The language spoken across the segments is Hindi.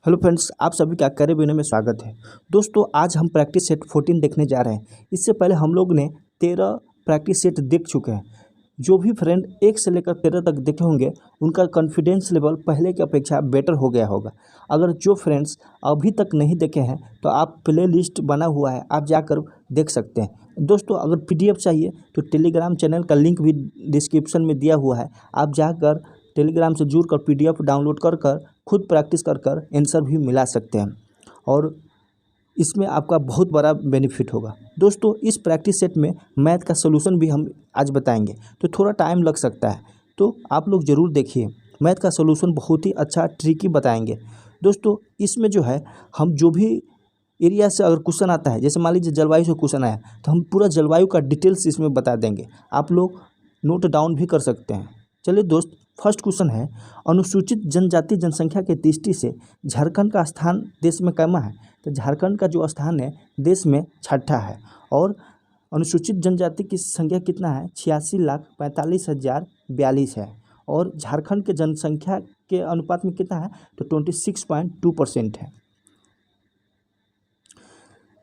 हेलो फ्रेंड्स, आप सभी का करे बिना में स्वागत है। दोस्तों, आज हम प्रैक्टिस सेट 14 देखने जा रहे हैं। इससे पहले हम लोग ने 13 प्रैक्टिस सेट देख चुके हैं। जो भी फ्रेंड 1 से लेकर 13 तक देखे होंगे उनका कॉन्फिडेंस लेवल पहले की अपेक्षा बेटर हो गया होगा। अगर जो फ्रेंड्स अभी तक नहीं देखे हैं तो आप प्ले लिस्ट बना हुआ है, आप जाकर देख सकते हैं। दोस्तों, अगर PDF चाहिए तो टेलीग्राम चैनल का लिंक भी डिस्क्रिप्शन में दिया हुआ है। आप जाकर टेलीग्राम से जुड़कर PDF डाउनलोड कर खुद प्रैक्टिस कर आंसर भी मिला सकते हैं और इसमें आपका बहुत बड़ा बेनिफिट होगा। दोस्तों, इस प्रैक्टिस सेट में मैथ का सलूशन भी हम आज बताएंगे, तो थोड़ा टाइम लग सकता है, तो आप लोग ज़रूर देखिए। मैथ का सलूशन बहुत ही अच्छा ट्रिकी बताएंगे। दोस्तों, इसमें जो है हम जो भी एरिया से अगर क्वेश्चन आता है, जैसे मान लीजिए जलवायु से क्वेश्चन आया तो हम पूरा जलवायु का डिटेल्स इसमें बता देंगे। आप लोग नोट डाउन भी कर सकते हैं। चलिए दोस्त, फर्स्ट क्वेश्चन है, अनुसूचित जनजाति जनसंख्या के दृष्टि से झारखंड का स्थान देश में कैमा है? तो झारखंड का जो स्थान है देश में छठा है। और अनुसूचित जनजाति की संख्या कितना है? 86,45,042 है। और झारखंड के जनसंख्या के अनुपात में कितना है? तो 26.2% है।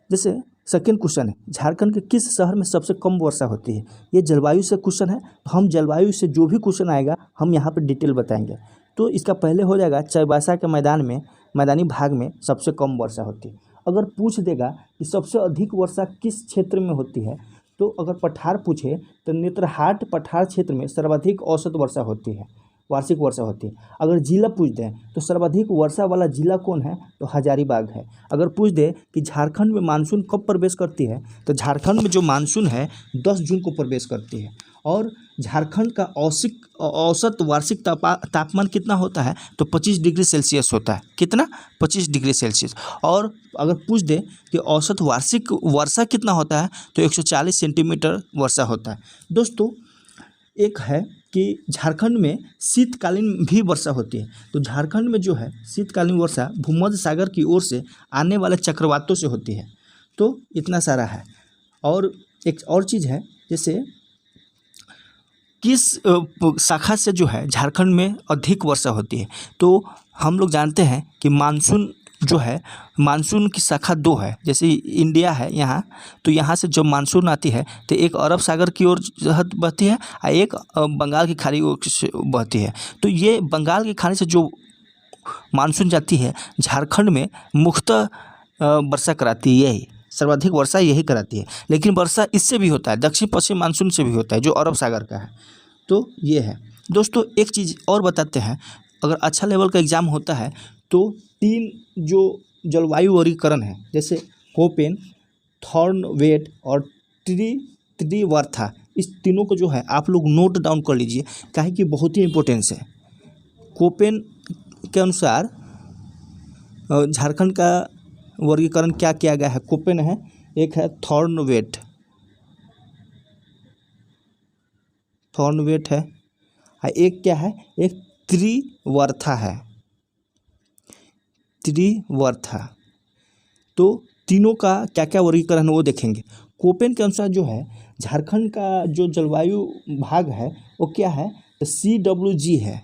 जैसे सेकेंड क्वेश्चन है, झारखंड के किस शहर में सबसे कम वर्षा होती है? ये जलवायु से क्वेश्चन है, तो हम जलवायु से जो भी क्वेश्चन आएगा हम यहाँ पर डिटेल बताएंगे। तो इसका पहले हो जाएगा चाईबासा के मैदानी भाग में सबसे कम वर्षा होती है। अगर पूछ देगा कि सबसे अधिक वर्षा किस क्षेत्र में होती है, तो अगर पठार पूछे तो नेतरहाट पठार क्षेत्र में सर्वाधिक औसत वर्षा होती है, वार्षिक वर्षा होती है। अगर जिला पूछ दें तो सर्वाधिक वर्षा वाला जिला कौन है? तो हजारीबाग है। अगर पूछ दे कि झारखंड में मानसून कब प्रवेश करती है, तो झारखंड में जो मानसून है 10 जून को प्रवेश करती है। और झारखंड का औसत वार्षिक तापमान कितना होता है? तो 25 डिग्री सेल्सियस होता है। कितना? 25 डिग्री सेल्सियस। और अगर पूछ दे कि औसत वार्षिक वर्षा कितना होता है, तो 140 सेंटीमीटर वर्षा होता है। दोस्तों, एक है कि झारखंड में शीतकालीन भी वर्षा होती है। तो झारखंड में जो है शीतकालीन वर्षा भूमध्य सागर की ओर से आने वाले चक्रवातों से होती है। तो इतना सारा है। और एक और चीज़ है, जैसे किस शाखा से जो है झारखंड में अधिक वर्षा होती है? तो हम लोग जानते हैं कि मानसून जो है, मानसून की शाखा 2 है। जैसे इंडिया है यहाँ, तो यहाँ से जब मानसून आती है तो एक अरब सागर की ओर बहती है और एक बंगाल की खाड़ी ओर से बहती है। तो ये बंगाल की खाड़ी से जो मानसून जाती है झारखंड में मुख्यतः वर्षा कराती है, यही सर्वाधिक वर्षा यही कराती है। लेकिन वर्षा इससे भी होता है, दक्षिण पश्चिम मानसून से भी होता है जो अरब सागर का है। तो ये है। दोस्तों, एक चीज़ और बताते हैं, अगर अच्छा लेवल का एग्ज़ाम होता है तो 3 जो जलवायु वर्गीकरण है, जैसे कोपेन, थॉर्नवेट और त्रिवर्था, इस तीनों को जो है आप लोग नोट डाउन कर लीजिए, काहे कि बहुत ही इम्पोर्टेंस है। कोपेन के अनुसार झारखंड का वर्गीकरण क्या किया गया है? कोपेन है, एक है थॉर्नवेट है, एक क्या है? एक त्रिवर्था है, त्रिवर्था। तो तीनों का क्या क्या वर्गीकरण है वो देखेंगे। कोपेन के अनुसार जो है झारखंड का जो जलवायु भाग है वो क्या है? तो CWG है,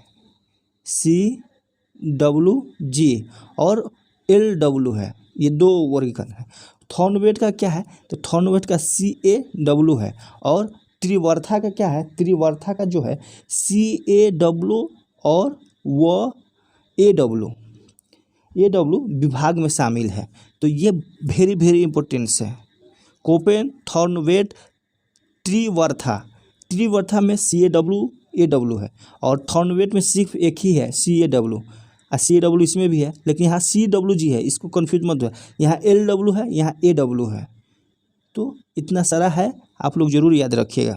CWG और LW है, ये 2 वर्गीकरण है। थॉर्नवेट का क्या है? तो थॉर्नवेट का CAW है। और त्रिवर्था का क्या है? त्रिवर्था का जो है CAW और वो AW विभाग में शामिल है। तो ये वेरी इंपॉर्टेंस है। कोपेन, थॉर्नवेट, त्रिवर्था में CAW AW है और थॉर्नवेट में सिर्फ एक ही है CAW, और CAW इसमें भी है, लेकिन यहाँ CWG है, इसको कन्फ्यूज मत हो। यहाँ LW है, यहाँ AW है। तो इतना सारा है, आप लोग ज़रूर याद रखिएगा।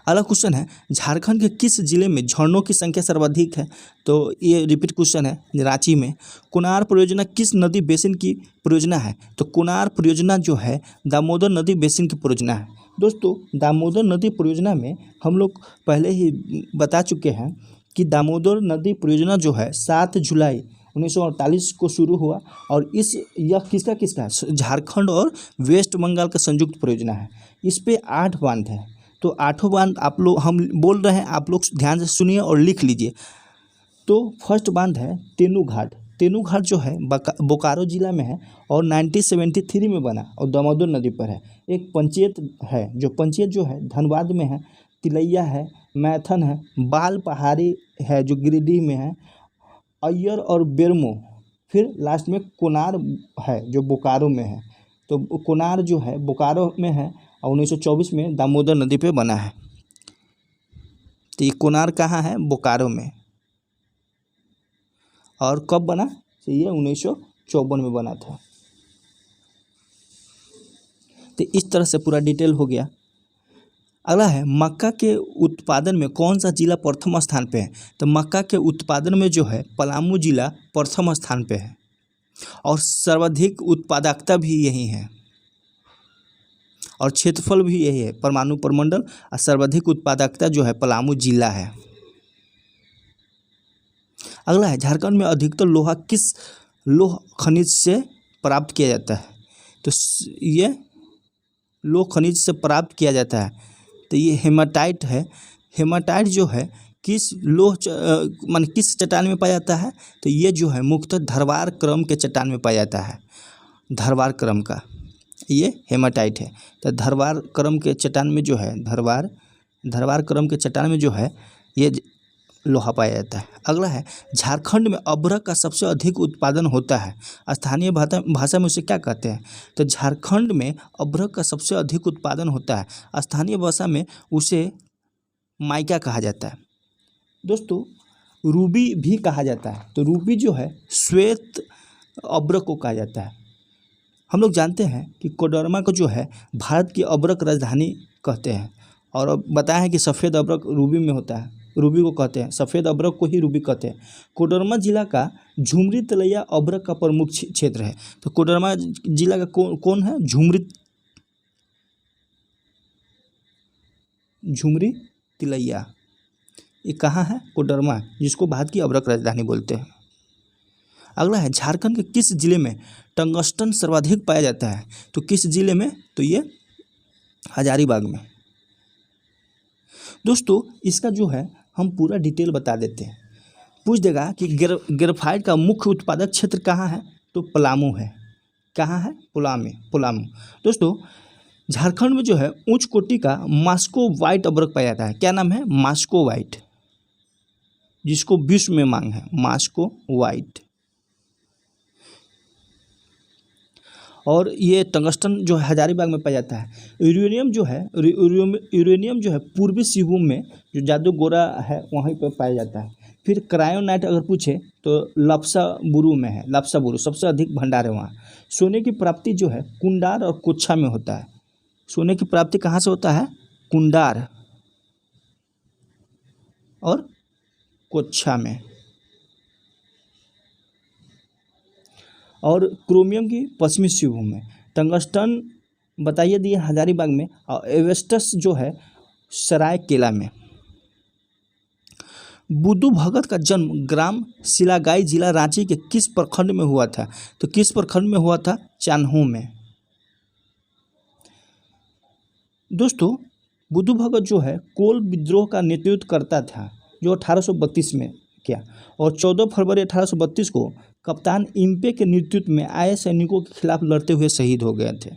अगला क्वेश्चन है, झारखंड के किस जिले में झरनों की संख्या सर्वाधिक है? तो ये रिपीट क्वेश्चन है। रांची में। कोनार परियोजना किस नदी बेसिन की परियोजना है? तो कोनार परियोजना जो है दामोदर नदी बेसिन की परियोजना है। दोस्तों, दामोदर नदी परियोजना में हम लोग पहले ही बता चुके हैं कि दामोदर नदी परियोजना जो है 7 जुलाई 1948 को शुरू हुआ और यह किसका है? झारखंड और वेस्ट बंगाल का संयुक्त परियोजना है। इस पे 8 बांध है। तो 8 बांध आप लोग हम बोल रहे हैं, आप लोग ध्यान से सुनिए और लिख लीजिए। तो फर्स्ट बांध है तेनू घाट, तेनूघाट जो है बोकारो जिला में है और 1973 में बना और दामोदर नदी पर है। एक पंचायत है, जो पंचायत जो है धनबाद में है, तिलैया है, मैथन है, बाल पहाड़ी है जो गिरिडीह में है, अय्यर और बेरमो, फिर लास्ट में कोनार है जो बोकारो में है। तो कोनार जो है बोकारो में है और 1924 में दामोदर नदी पे बना है। तो ये कोनार कहाँ है? बोकारो में। और कब बना? तो ये 1954 में बना था। तो इस तरह से पूरा डिटेल हो गया। अगला है मक्का के उत्पादन में कौन सा जिला प्रथम स्थान पे है? तो मक्का के उत्पादन में जो है पलामू जिला प्रथम स्थान पे है और सर्वाधिक उत्पादकता भी यही है और क्षेत्रफल भी यही है, परमाणु प्रमंडल, और सर्वाधिक उत्पादकता जो है पलामू जिला है। अगला है झारखंड में अधिकतर लोहा किस लोह खनिज से प्राप्त किया जाता है? तो ये लोह खनिज से प्राप्त किया जाता है, तो ये हेमाटाइट है। हेमाटाइट जो है किस लोह मान किस चट्टान में पाया जाता है? तो ये जो है मुख्यतः धरवार क्रम के चट्टान में पाया जाता है। धरवार क्रम का ये हेमाटाइट है। तो धरवार क्रम के चट्टान में जो है धरवार क्रम के चट्टान में जो है ये लोहा पाया जाता है। अगला है झारखंड में अभ्रक का सबसे अधिक उत्पादन होता है, स्थानीय भाषा में उसे क्या कहते हैं? तो झारखंड में अभ्रक का सबसे अधिक उत्पादन होता है, स्थानीय भाषा में उसे माइका कहा जाता है। दोस्तों रूबी भी कहा जाता है। तो रूबी जो है श्वेत अभ्रक को कहा जाता है। हम लोग जानते हैं कि कोडरमा को जो है भारत की अभ्रक राजधानी कहते हैं और अब बताया है कि सफ़ेद अभ्रक रूबी में होता है, रूबी को कहते हैं, सफ़ेद अभ्रक को ही रूबी कहते हैं। कोडरमा जिला का झुमरी तिलैया अभ्रक का प्रमुख क्षेत्र है। तो कोडरमा जिला का कौन है? झुमरी तिलैया, ये कहाँ है? कोडरमा, जिसको भारत की अभ्रक राजधानी बोलते हैं। अगला है झारखंड के किस जिले में टंगस्टन सर्वाधिक पाया जाता है? तो किस जिले में? तो ये हजारीबाग में। दोस्तों इसका जो है हम पूरा डिटेल बता देते हैं। पूछ देगा कि ग्रेफाइट का मुख्य उत्पादक क्षेत्र कहाँ है? तो पलामू है। कहाँ है? पलामू। दोस्तों झारखंड में जो है उच्च कोटि का मास्को वाइट अभ्रक पाया जाता है। क्या नाम है? मास्को वाइट, जिसको विश्व में मांग है, मास्को वाइट। और ये टंगस्टन जो है हजारीबाग में पाया जाता है। यूरेनियम जो है पूर्वी सिंहभूम में जो जादू गोरा है वहीं पर पाया जाता है। फिर क्रायोनाइट अगर पूछे तो लप्साबुरु में है, लप्साबुरु सबसे अधिक भंडार है वहाँ। सोने की प्राप्ति जो है कुंडार और कोच्छा में होता है। सोने की प्राप्ति कहाँ से होता है? कुंडार और कोच्छा में। और क्रोमियम की पश्चिमी सिंहभूम में। टंगस्टन बताइए दिए हजारीबाग में और एवेस्टस जो है सरायकेला में। बुद्धू भगत का जन्म ग्राम सिलागाई जिला रांची के किस प्रखंड में हुआ था? तो किस प्रखंड में हुआ था? चान्हो में। दोस्तों बुद्धू भगत जो है कोल विद्रोह का नेतृत्व करता था जो 1832 में किया और 14 फरवरी 1832 को कप्तान इम्पे के नेतृत्व में आए सैनिकों के खिलाफ लड़ते हुए शहीद हो गए थे।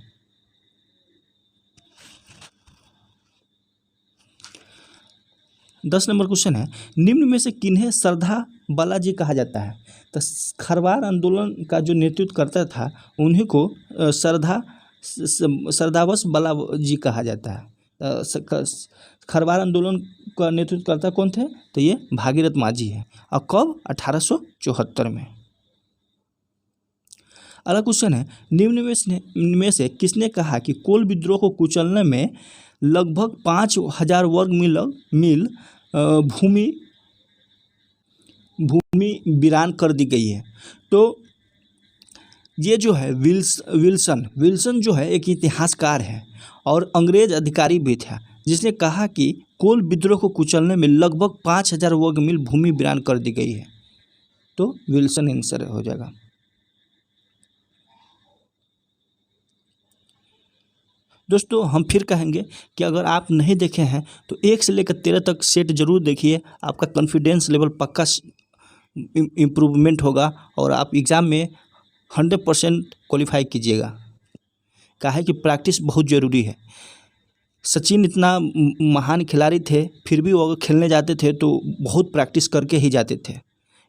10 नंबर क्वेश्चन है निम्न में से किन्हें श्रद्धा बालाजी कहा जाता है? तो खरवार आंदोलन का जो नेतृत्व करता था उन्हीं को श्रद्धावश बालाजी कहा जाता है। खरवार आंदोलन का नेतृत्व करता कौन थे? तो ये भागीरथ माझी है। और कब? 1874 में। अगला क्वेश्चन है निम्न में से किसने कहा कि कोल विद्रोह को कुचलने में लगभग 5000 वर्ग मील भूमि वीरान कर दी गई है? तो ये जो है विल्सन जो है एक इतिहासकार है और अंग्रेज अधिकारी भी था जिसने कहा कि कोल विद्रोह को कुचलने में लगभग 5000 वर्ग मील भूमि वीरान कर दी गई है। तो विल्सन आंसर हो जाएगा। दोस्तों हम फिर कहेंगे कि अगर आप नहीं देखे हैं तो 1 से लेकर 13 तक सेट जरूर देखिए, आपका कॉन्फिडेंस लेवल पक्का इम्प्रूवमेंट होगा और आप एग्ज़ाम में 100% क्वालिफाई कीजिएगा। काहे कि प्रैक्टिस बहुत ज़रूरी है। सचिन इतना महान खिलाड़ी थे, फिर भी वो अगर खेलने जाते थे तो बहुत प्रैक्टिस करके ही जाते थे।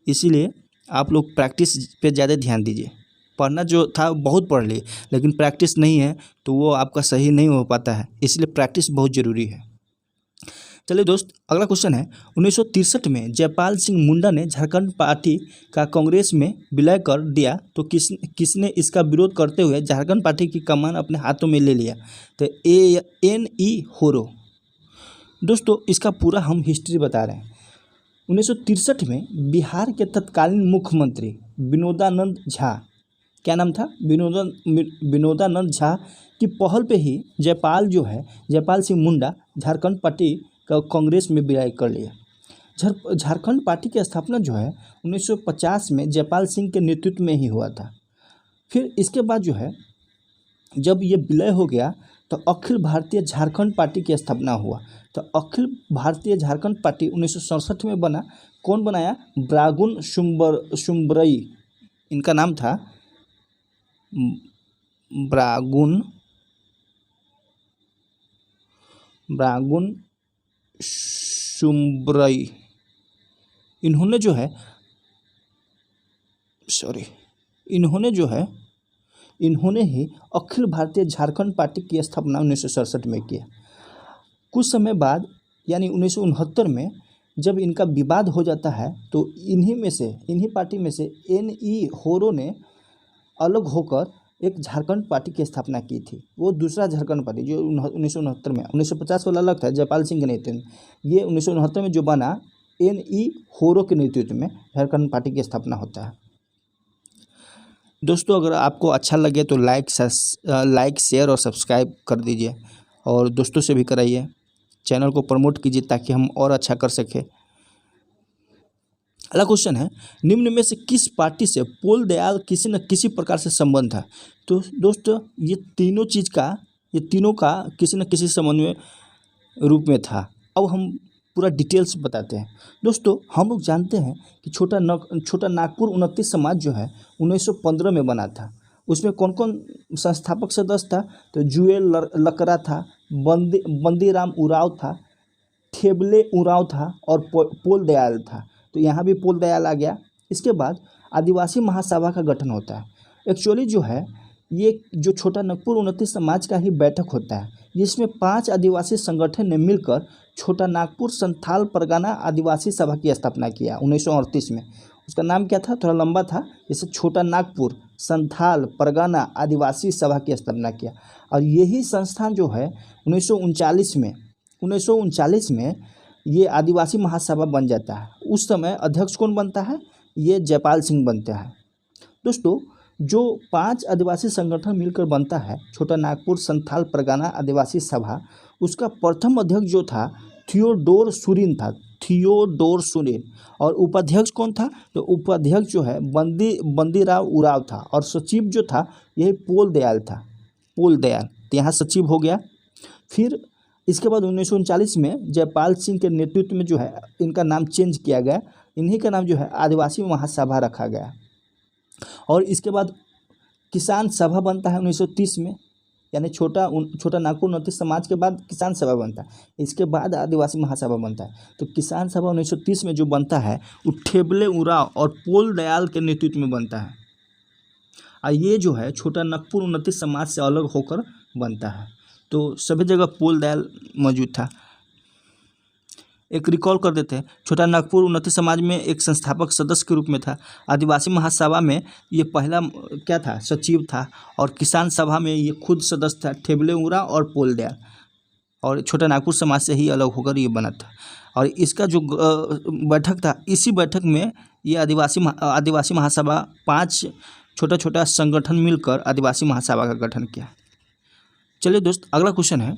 इसीलिए आप लोग प्रैक्टिस पे ज़्यादा ध्यान दीजिए। पढ़ना जो था बहुत पढ़ लिए, लेकिन प्रैक्टिस नहीं है तो वो आपका सही नहीं हो पाता है, इसलिए प्रैक्टिस बहुत ज़रूरी है। चलिए दोस्त, अगला क्वेश्चन है 1963 में जयपाल सिंह मुंडा ने झारखंड पार्टी का कांग्रेस में विलय कर दिया तो किसने इसका विरोध करते हुए झारखंड पार्टी की कमान अपने हाथों में ले लिया? तो N.E. होरो। दोस्तों इसका पूरा हम हिस्ट्री बता रहे हैं। 1963 में बिहार के तत्कालीन मुख्यमंत्री विनोदानंद झा, क्या नाम था, विनोदानंद झा की पहल पे ही जयपाल सिंह मुंडा झारखंड पार्टी का कांग्रेस में विलय कर लिया। झारखंड पार्टी की स्थापना 1950 में जयपाल सिंह के नेतृत्व में ही हुआ था। फिर इसके बाद जब ये विलय हो गया तो अखिल भारतीय झारखंड पार्टी की स्थापना हुआ। तो अखिल भारतीय झारखंड पार्टी 1967 में बना। कौन बनाया? ब्रागुन शुम्बरई, इनका नाम था ब्रागुन शुम्बरई। इन्होंने ही अखिल भारतीय झारखंड पार्टी की स्थापना 1967 में किया। कुछ समय बाद यानी 1969 में जब इनका विवाद हो जाता है तो इन्हीं पार्टी में से N.E. होरो ने अलग होकर एक झारखंड पार्टी की स्थापना की थी। वो दूसरा झारखंड पार्टी जो 1969 में, 1950 वाला अलग था जयपाल सिंह के नेतृत्व में, ये 1969 में जो बना N.E. होरो के नेतृत्व में झारखंड पार्टी की स्थापना होता है। दोस्तों अगर आपको अच्छा लगे तो लाइक, शेयर और सब्सक्राइब कर दीजिए और दोस्तों से भी कराइए। चैनल को प्रमोट कीजिए ताकि हम और अच्छा कर सकें। अगला क्वेश्चन है निम्न में से किस पार्टी से पोल दयाल किसी न किसी प्रकार से संबंध था? तो दोस्तों ये तीनों का किसी न किसी संबंध में रूप में था। अब हम पूरा डिटेल्स बताते हैं। दोस्तों हम लोग जानते हैं कि छोटा नागपुर उन्नति समाज 1915 में बना था। उसमें कौन कौन संस्थापक सदस्य था? तो जुएल लकड़ा था, बंदीराम उरांव था, ठेबले उरांव था और पोल दयाल था। तो यहाँ भी पोल दयाल आ गया। इसके बाद आदिवासी महासभा का गठन होता है। एक्चुअली ये जो छोटा नागपुर उन्नति समाज का ही बैठक होता है, जिसमें 5 आदिवासी संगठन ने मिलकर छोटा नागपुर संथाल परगना आदिवासी सभा की स्थापना किया 1938 में। उसका नाम क्या था? थोड़ा लंबा था, जैसे छोटा नागपुर संथाल परगना आदिवासी सभा की स्थापना किया। और यही संस्थान 1939 में ये आदिवासी महासभा बन जाता है। उस समय अध्यक्ष कौन बनता है? ये जयपाल सिंह बनते हैं। दोस्तों जो 5 आदिवासी संगठन मिलकर बनता है छोटा नागपुर संथाल परगना आदिवासी सभा, उसका प्रथम अध्यक्ष जो था थियोडोर सुरीन था, और उपाध्यक्ष कौन था? तो उपाध्यक्ष बंदीराव उरांव था और सचिव जो था यही पोल दयाल था। तो यहाँ सचिव हो गया। फिर इसके बाद 1939 में जयपाल सिंह के नेतृत्व में इनका नाम चेंज किया गया। इन्हीं का नाम आदिवासी महासभा रखा गया। और इसके बाद किसान सभा बनता है 1930 में, यानी छोटा नागपुर उन्नति समाज के बाद किसान सभा बनता है। इसके बाद आदिवासी महासभा बनता है। तो किसान सभा 1930 में जो बनता है वो ठेबले उरांव और पोल दयाल के नेतृत्व में बनता है। और ये छोटा नागपुर उन्नति समाज से अलग होकर बनता है। तो सभी जगह पोल दयाल मौजूद था। एक रिकॉल कर देते हैं, छोटा नागपुर उन्नति समाज में एक संस्थापक सदस्य के रूप में था। आदिवासी महासभा में ये पहला क्या था? सचिव था। और किसान सभा में ये खुद सदस्य था, ठेबले उरांव और पोल दयाल। और छोटा नागपुर समाज से ही अलग होकर ये बना था। और इसका जो बैठक था, इसी बैठक में ये आदिवासी महासभा 5 छोटा संगठन मिलकर आदिवासी महासभा का गठन किया। चलिए दोस्त अगला क्वेश्चन है।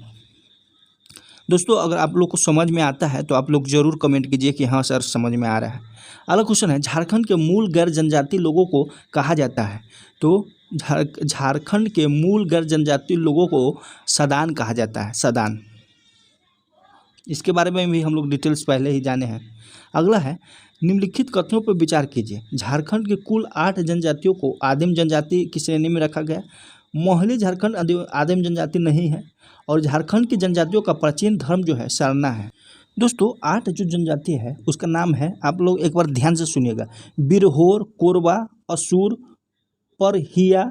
दोस्तों अगर आप लोग को समझ में आता है तो आप लोग ज़रूर कमेंट कीजिए कि हाँ सर समझ में आ रहा है। अगला क्वेश्चन है झारखंड के मूल गैर जनजाति लोगों को कहा जाता है? तो झारखंड के मूल गैर जनजाति लोगों को सदान कहा जाता है। सदान। इसके बारे में भी हम लोग डिटेल्स पहले ही जाने हैं। अगला है, निम्नलिखित कथनों पर विचार कीजिए। झारखंड के कुल 8 जनजातियों को आदिम जनजाति की श्रेणी में रखा गया। मोहली झारखंड आदिम जनजाति नहीं है और झारखंड की जनजातियों का प्राचीन धर्म जो है सरना है। दोस्तों 8 जो जनजाति है उसका नाम है, आप लोग एक बार ध्यान से सुनिएगा, बिरहोर, कोरबा, असुर, परहिया,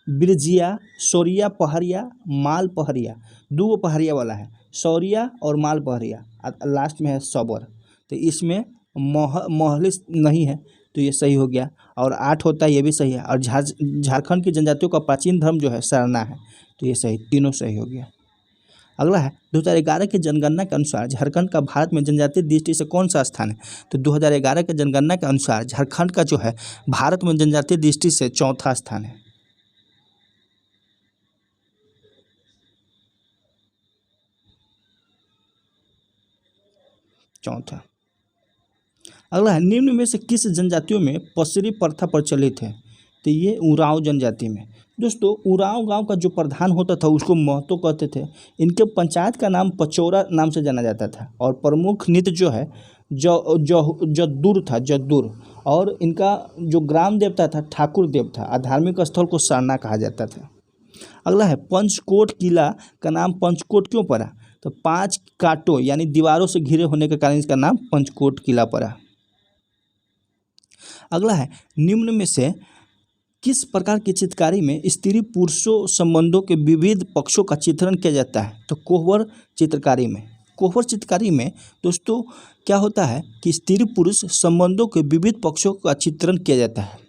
बिरजिया, शौरिया, पहाड़िया, माल पहाड़िया। 2 पहाड़िया वाला है, शौरिया और माल पहाड़िया, लास्ट में है सबर। तो इसमें मोहली नहीं है, तो ये सही हो गया। और 8 होता है, ये भी सही है। और झारखंड की जनजातियों का प्राचीन धर्म जो है सरना है, तो ये सही, तीनों सही हो गया। अगला है, 2011 की जनगणना के अनुसार झारखंड का भारत में जनजातीय दृष्टि से कौन सा स्थान है? तो 2011 के जनगणना के अनुसार झारखंड का जो है भारत में जनजातीय दृष्टि से चौथा स्थान है। चौथा। अगला है, निम्न में से किस जनजातियों में पसरी प्रथा प्रचलित है? तो ये उरांव जनजाति में। दोस्तों उरांव गांव का जो प्रधान होता था उसको महतो कहते थे। इनके पंचायत का नाम पचौरा नाम से जाना जाता था और प्रमुख नृत्य जो है जद्दूर था, जद्दूर। और इनका जो ग्राम देवता था ठाकुर देव था और धार्मिक स्थल को सरना कहा जाता था। अगला है, पंचकोट किला का नाम पंचकोट क्यों पड़ा? तो 5 कांटों यानी दीवारों से घिरे होने के कारण इसका नाम पंचकोट किला पड़ा। अगला है, निम्न में से किस प्रकार की चित्रकारी में स्त्री पुरुषों संबंधों के विविध पक्षों का चित्रण किया जाता है? तो कोहबर चित्रकारी में। कोहबर चित्रकारी में दोस्तों क्या होता है कि स्त्री पुरुष संबंधों के विविध पक्षों का चित्रण किया जाता है।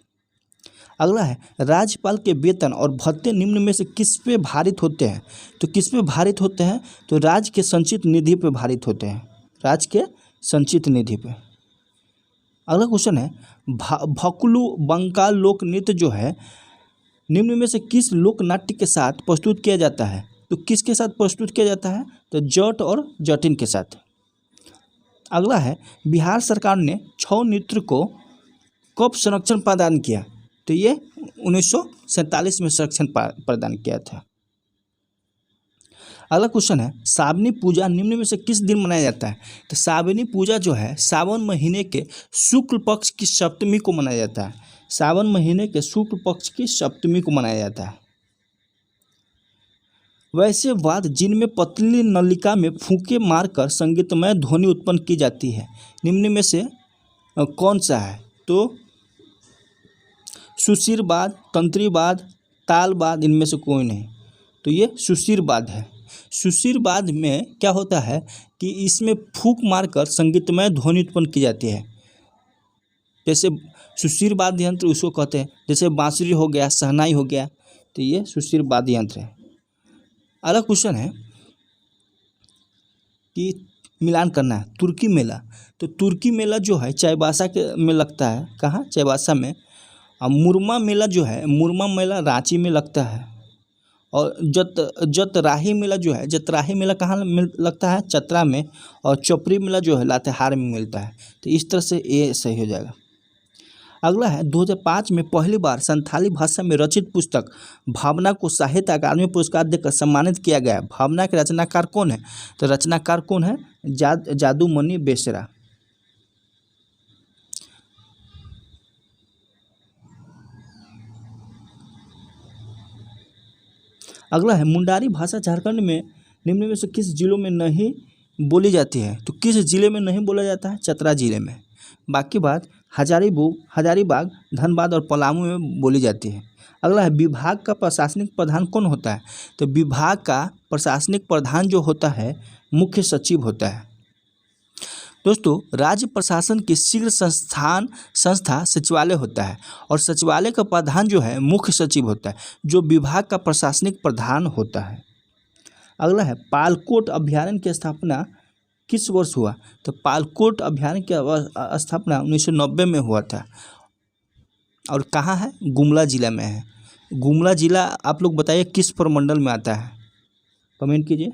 अगला है, राज्यपाल के वेतन और भत्ते निम्न में से किस पे भारित होते हैं? तो किस पे भारित होते हैं? तो राज्य के संचित निधि पे भारित होते हैं, राज्य के संचित निधि पे। अगला क्वेश्चन है, भकुलू बंगाल लोक नृत्य जो है निम्न में से किस लोक नाट्य के साथ प्रस्तुत किया जाता है? तो किसके साथ प्रस्तुत किया जाता है? तो जट और जटिन के साथ। अगला है, बिहार सरकार ने छऊ नृत्य को कब संरक्षण प्रदान किया? तो ये 1947 में संरक्षण प्रदान किया था। अगला क्वेश्चन है, सावनी पूजा निम्न में से किस दिन मनाया जाता है? तो सावनी पूजा जो है सावन महीने के शुक्ल पक्ष की सप्तमी को मनाया जाता है। सावन महीने के शुक्ल पक्ष की सप्तमी को मनाया जाता है। वैसे वाद्य जिनमें पतली नलिका में फूंके मारकर संगीतमय ध्वनि उत्पन्न की जाती है, निम्न में से कौन सा है? तो सुशीरवाद, तंत्रीवाद, तालवाद, इनमें से कोई नहीं। तो ये सुशीरवाद है। सुशीरवाद में क्या होता है कि इसमें फूंक मारकर संगीतमय ध्वनि उत्पन्न की जाती है। जैसे सुशीरवाद यंत्र उसको कहते हैं, जैसे बांसुरी हो गया, शहनाई हो गया, तो ये सुशीरवाद यंत्र है। अगला क्वेश्चन है कि मिलान करना है, तुर्की मेला। तो तुर्की मेला जो है चाईबासा के में लगता है, कहाँ? चाईबासा में। और मुरमा मेला जो है, मुरमा मेला रांची में लगता है। और जतराही मेला जो है, जतराही मेला कहाँ लगता है? चतरा में। और चौपरी मेला जो है लातेहार में मिलता है। तो इस तरह से ये सही हो जाएगा। अगला है, 2005 में पहली बार संथाली भाषा में रचित पुस्तक भावना को साहित्य अकादमी पुरस्कार देकर सम्मानित किया गया। भावना के रचनाकार कौन है? तो रचनाकार कौन है? जादूमणि बेसरा। अगला है, मुंडारी भाषा झारखंड में निम्न में से किस जिलों में नहीं बोली जाती है? तो किस जिले में नहीं बोला जाता है? चतरा जिले में। बाकी बात हजारीबाग, धनबाद और पलामू में बोली जाती है। अगला है, विभाग का प्रशासनिक प्रधान कौन होता है? तो विभाग का प्रशासनिक प्रधान जो होता है मुख्य सचिव होता है। दोस्तों राज्य प्रशासन की शीघ्र संस्था सचिवालय होता है और सचिवालय का प्रधान जो है मुख्य सचिव होता है, जो विभाग का प्रशासनिक प्रधान होता है। अगला है, पालकोट अभयारण्य की स्थापना किस वर्ष हुआ? तो पालकोट अभयारण्य की स्थापना 1990 में हुआ था। और कहाँ है? गुमला जिला में है। गुमला जिला आप लोग बताइए किस प्रमंडल में आता है? कमेंट कीजिए।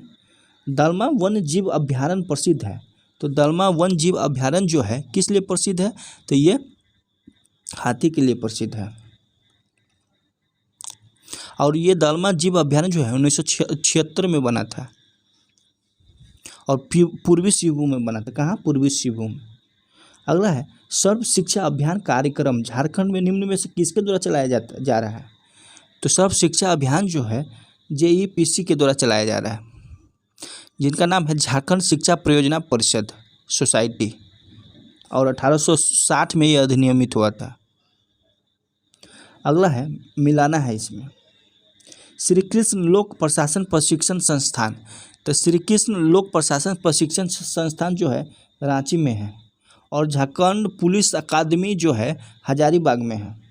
दलमा वन्य जीव अभयारण्य प्रसिद्ध है। तो दलमा वन्य जीव अभयारण्य जो है किस लिए प्रसिद्ध है? तो ये हाथी के लिए प्रसिद्ध है। और ये दलमा जीव अभयारण्य जो है 1976 में बना था। और पूर्वी सिंहभूम में बना था। कहाँ? पूर्वी सिंहभूम। अगला है सर्व शिक्षा अभियान कार्यक्रम झारखंड में निम्न में से किसके द्वारा चलाया जा रहा है? तो सर्व शिक्षा अभियान जो है JEPC के द्वारा चलाया जा रहा है, जिनका नाम है झारखंड शिक्षा परियोजना परिषद सोसाइटी, और 1860 में यह अधिनियमित हुआ था। अगला है मिलाना है इसमें श्री कृष्ण लोक प्रशासन प्रशिक्षण संस्थान। तो श्री कृष्ण लोक प्रशासन प्रशिक्षण संस्थान जो है रांची में है, और झारखंड पुलिस अकादमी जो है हजारीबाग में है।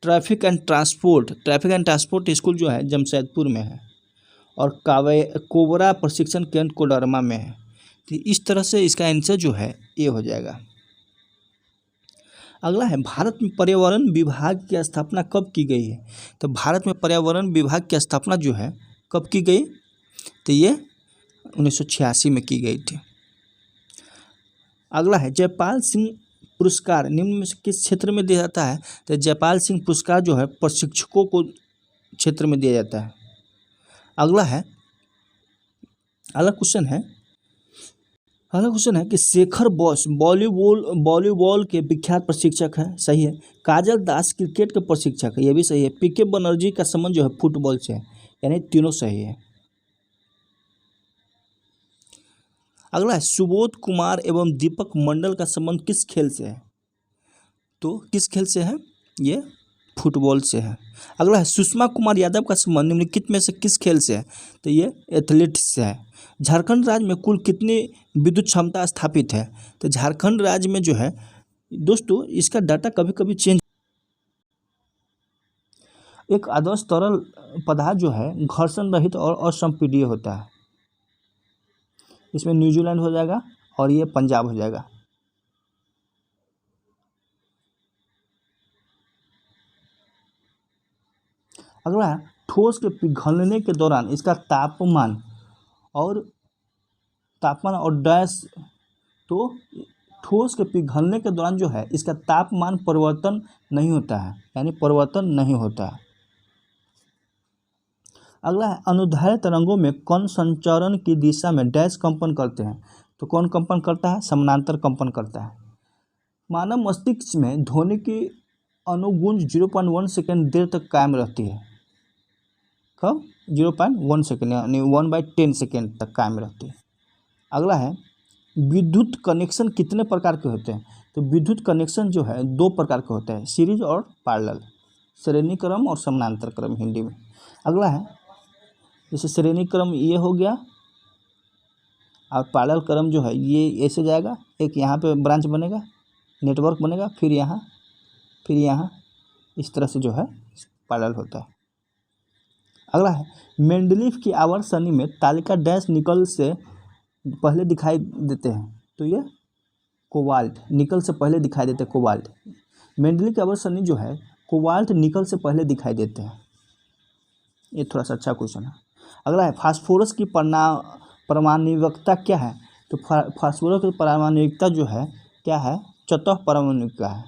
ट्रैफिक एंड ट्रांसपोर्ट स्कूल जो है जमशेदपुर में है, और कोबरा प्रशिक्षण केंद्र कोडरमा में है। तो इस तरह से इसका आंसर जो है ये हो जाएगा। अगला है भारत में पर्यावरण विभाग की स्थापना कब की गई है? तो भारत में पर्यावरण विभाग की स्थापना जो है कब की गई? तो ये 1986 में की गई थी। अगला है जयपाल सिंह पुरस्कार निम्न में से किस क्षेत्र में दिया जाता है? तो जयपाल सिंह पुरस्कार जो है प्रशिक्षकों को क्षेत्र में दिया जाता है। अगला क्वेश्चन है कि शेखर बॉस वॉलीबॉल के विख्यात प्रशिक्षक हैं, सही है। काजल दास क्रिकेट के प्रशिक्षक है, ये भी सही है। PK बनर्जी का संबंध जो है फुटबॉल से है, यानी तीनों सही है। अगला है सुबोध कुमार एवं दीपक मंडल का संबंध किस खेल से है? तो किस खेल से है? ये फुटबॉल से है। अगला है सुषमा कुमार यादव का संबंध निम्नलिखित में से किस खेल से है? तो ये एथलेटिक्स से है। झारखंड राज्य में कुल कितनी विद्युत क्षमता स्थापित है? तो झारखंड राज्य में जो है दोस्तों इसका डाटा कभी कभी चेंज। एक आदर्श तरल पदार्थ जो है घर्षण रहित और असंपीड्य होता है। इसमें न्यूजीलैंड हो जाएगा और ये पंजाब हो जाएगा। अगला है ठोस के पिघलने के दौरान इसका तापमान और डैश। तो ठोस के पिघलने के दौरान जो है इसका तापमान परिवर्तन नहीं होता है, यानी परिवर्तन नहीं होता है। अगला है अनुदैर्ध्य तरंगों में कण संचरण की दिशा में डैश कंपन करते हैं। तो कौन कंपन करता है? समानांतर कंपन करता है। मानव मस्तिष्क में ध्वनि की अनुगूंज 0.1 सेकेंड देर तक कायम रहती है। कब? 0.1 सेकेंड, यानी 1/10 सेकेंड तक कायम रहती है। अगला है विद्युत कनेक्शन कितने प्रकार के होते हैं? तो विद्युत कनेक्शन जो है 2 प्रकार के होते हैं, सीरीज और पैरेलल, श्रेणी क्रम और समानांतर क्रम हिंदी में। अगला है जैसे श्रेणी क्रम ये हो गया, और पैरेलल क्रम जो है ये ऐसे जाएगा, एक यहाँ पे ब्रांच बनेगा, नेटवर्क बनेगा, फिर यहाँ इस तरह से जो है पैरेलल होता है। अगला है मेंडलीफ की आवर्त सारणी में तालिका डैश निकल से पहले दिखाई देते हैं। तो ये कोबाल्ट निकल से पहले दिखाई देते हैं, कोबाल्ट। मेंडलीफ की आवर्त सारणी जो है कोबाल्ट निकल से पहले दिखाई देते हैं। ये थोड़ा सा अच्छा क्वेश्चन है। अगला है फास्फोरस की परमाणुकता क्या है? तो फास्फोरस की परमाणुकता जो है क्या है? चतुः परमाणुक है।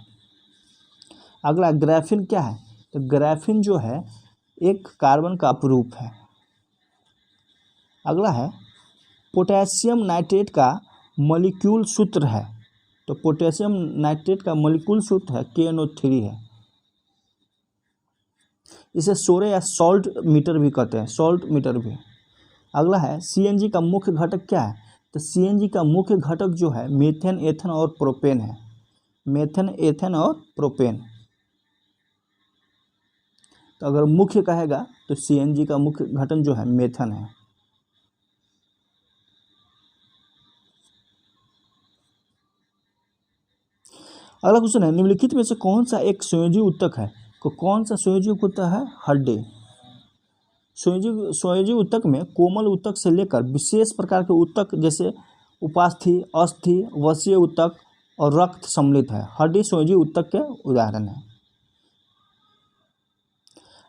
अगला ग्राफीन क्या है? तो ग्राफीन जो है एक कार्बन का अपरूप है। अगला है पोटेशियम नाइट्रेट का मॉलिक्यूल सूत्र है। तो पोटेशियम नाइट्रेट का मॉलिक्यूल सूत्र है KNO3 है। इसे सोरे या सॉल्ट मीटर भी कहते हैं, सॉल्ट मीटर भी। अगला है CNG का मुख्य घटक क्या है? तो CNG का मुख्य घटक जो है मीथेन, एथेन और प्रोपेन है। मीथेन, एथेन और प्रोपेन। तो अगर मुख्य कहेगा तो CNG का मुख्य घटक जो है मीथेन है। अगला क्वेश्चन है निम्नलिखित में से कौन सा एक संयोजी ऊतक है? तो कौन सा संयोजी ऊतक है? हड्डी। संयोजी ऊतक में कोमल ऊतक से लेकर विशेष प्रकार के ऊतक जैसे उपास्थि, अस्थि, वसीय ऊतक और रक्त सम्मिलित है। हड्डी संयोजी ऊतक के उदाहरण है।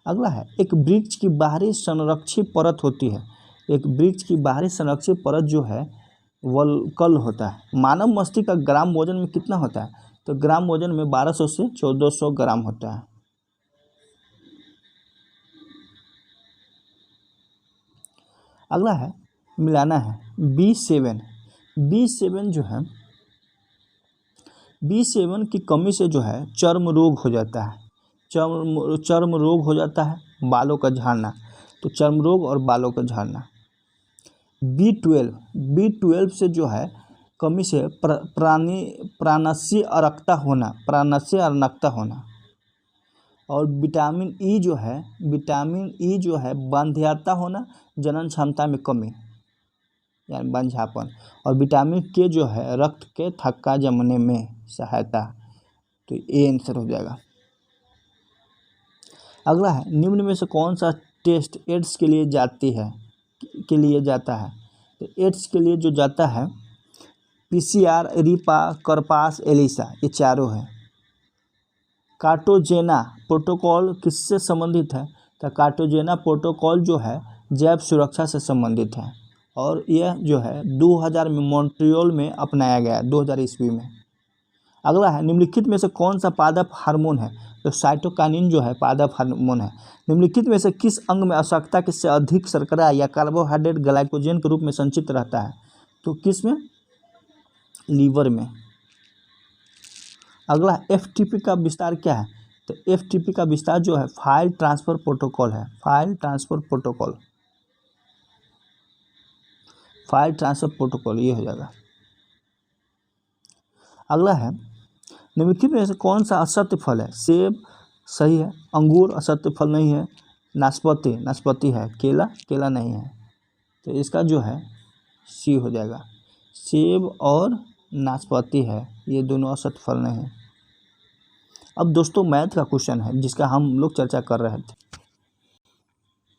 अगला है एक वृक्ष की बाहरी संरक्षी परत होती है। एक वृक्ष की बाहरी संरक्षी परत जो है वल्कल होता है। मानव मस्तिष्क का ग्राम वजन में कितना होता है? तो ग्राम वजन में 1200 से 1400 ग्राम होता है। अगला है मिलाना है B7 जो है, B7 की कमी से जो है चर्म रोग हो जाता है, चर्म रोग हो जाता है, बालों का झड़ना, तो चर्म रोग और बालों का झड़ना। B12 से जो है कमी से प्राणशीय अरक्ता होना। और विटामिन ई जो है बांध्यता होना, जनन क्षमता में कमी यानी बंझापन। और विटामिन के जो है रक्त के थक्का जमने में सहायता, तो ये आंसर हो जाएगा। अगला है, निम्न में से कौन सा टेस्ट एड्स के लिए जाता है? तो एड्स के लिए जो जाता है PCR, रीपा, करपास, एलिसा, ये चारों है। कार्टाजेना प्रोटोकॉल किससे संबंधित है? तो कार्टाजेना प्रोटोकॉल जो है जैव सुरक्षा से संबंधित है, और यह जो है 2000 में मॉन्ट्रियल में अपनाया गया, 2000 ईस्वी में। अगला है, निम्नलिखित में से कौन सा पादप हार्मोन है? तो साइटोकाइनिन जो है पादप हार्मोन है। निम्नलिखित में से किस अंग में आवश्यकता से अधिक शर्करा या कार्बोहाइड्रेट ग्लाइकोजन के रूप में संचित रहता है? तो किस में? लीवर में। अगला FTP का विस्तार क्या है? तो FTP का विस्तार जो है फाइल ट्रांसफर प्रोटोकॉल है, फाइल ट्रांसफर प्रोटोकॉल ये हो जाएगा। अगला है, निम्नलिखित में से कौन सा असत्य फल है? सेब सही है, अंगूर असत्य फल नहीं है, नाशपाती है, केला नहीं है, तो इसका जो है सी हो जाएगा। सेब और नाशपाती है, ये दोनों असत्य फल नहीं है। अब दोस्तों मैथ का क्वेश्चन है जिसका हम लोग चर्चा कर रहे थे।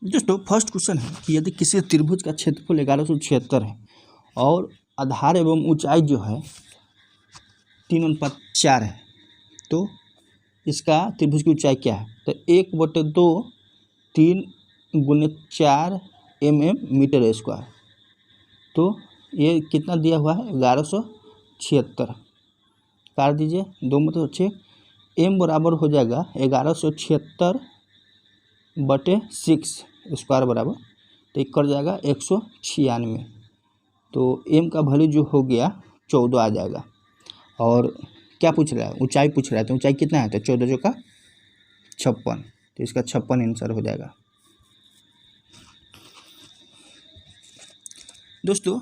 दोस्तों फर्स्ट क्वेश्चन है कि यदि किसी त्रिभुज का क्षेत्रफल 1176 है और आधार एवं ऊंचाई जो है 3:4 है, तो इसका त्रिभुज की ऊंचाई क्या है? तो 1/2 3 × 4 mm मीटर स्क्वायर, तो ये कितना दिया हुआ है? 1176 काट दीजिए, 2 m बराबर हो जाएगा 1176/6 स्क्वायर बराबर, तो एक कर जाएगा 196, तो m का वैल्यू जो हो गया 14 आ जाएगा। और क्या पूछ रहा है? ऊंचाई पूछ रहा है, तो ऊंचाई कितना है? तो 14 जो का 56, तो इसका 56 आंसर हो जाएगा। दोस्तों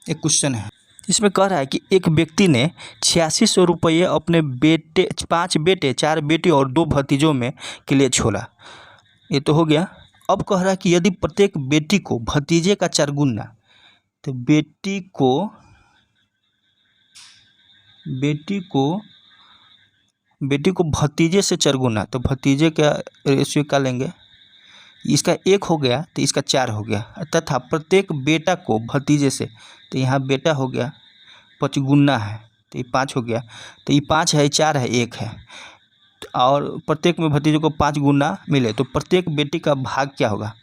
एक क्वेश्चन है, इसमें कह रहा है कि एक व्यक्ति ने 8600 रुपये अपने 5 बेटे 4 बेटी और 2 भतीजों में के लिए छोड़ा, ये तो हो गया। अब कह रहा है कि यदि प्रत्येक बेटी को भतीजे का 4 गुना, तो बेटी को भतीजे से 4 गुना, तो भतीजे का रेशियो का लेंगे, इसका 1 हो गया तो इसका 4 हो गया, तथा प्रत्येक बेटा को भतीजे से, तो यहाँ बेटा हो गया 5 गुना है, तो ये 5 हो गया, तो ये 5 है, 4 है, 1 है, और प्रत्येक में भतीजे को 5 गुना मिले, तो प्रत्येक बेटी का भाग क्या होगा?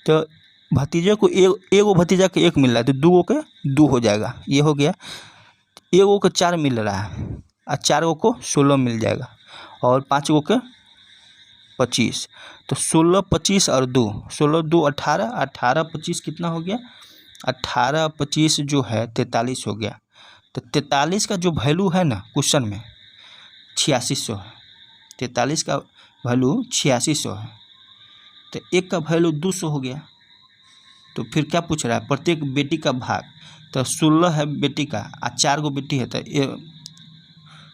तो भतीजे को एगो भतीजा के 1 मिल रहा है, तो 2 के 2 हो जाएगा, ये हो गया। एगो को 4 मिल रहा है और 4 को 16 मिल जाएगा, और 5 के 25, तो 16 25 और 2, 16 2 18, 18 25 कितना हो गया? 18 25 जो है 43 हो गया। तो 43 का जो वैल्यू है ना क्वेश्चन में 8600 है, 43 का वैल्यू 8600 है, तो 1 का वैल्यू 200 हो गया। तो फिर क्या पूछ रहा है? प्रत्येक बेटी का भाग, तो 16 है बेटी का और 4 गो बेटी है, तो ये